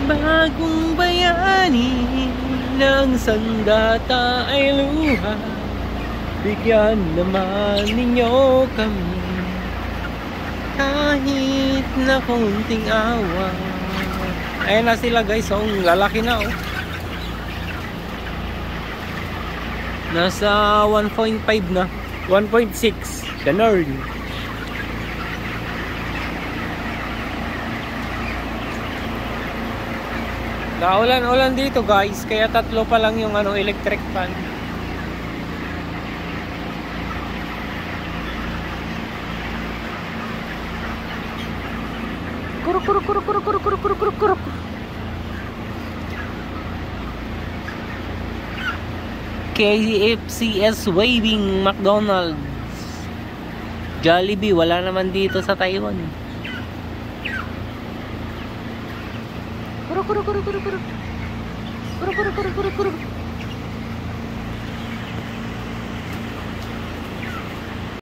Bagong bayani ng sandata ay luha, bigyan naman ninyo kami kahit na konting awa. Ayan na sila guys, oh, lalaki na oh. Nasa 1.5 na, 1.6 ganun. Naulan-ulan dito guys, kaya tatlo pa lang yung electric fan. Kuruk kuruk kuruk kuruk kuruk kuruk kuruk kuruk kuruk. KFC's waving, McDonald's, Jollibee wala naman dito sa Taiwan. Kuruk kuruk kuruk kuruk kuruk kuruk kuruk kuruk kuruk kuruk.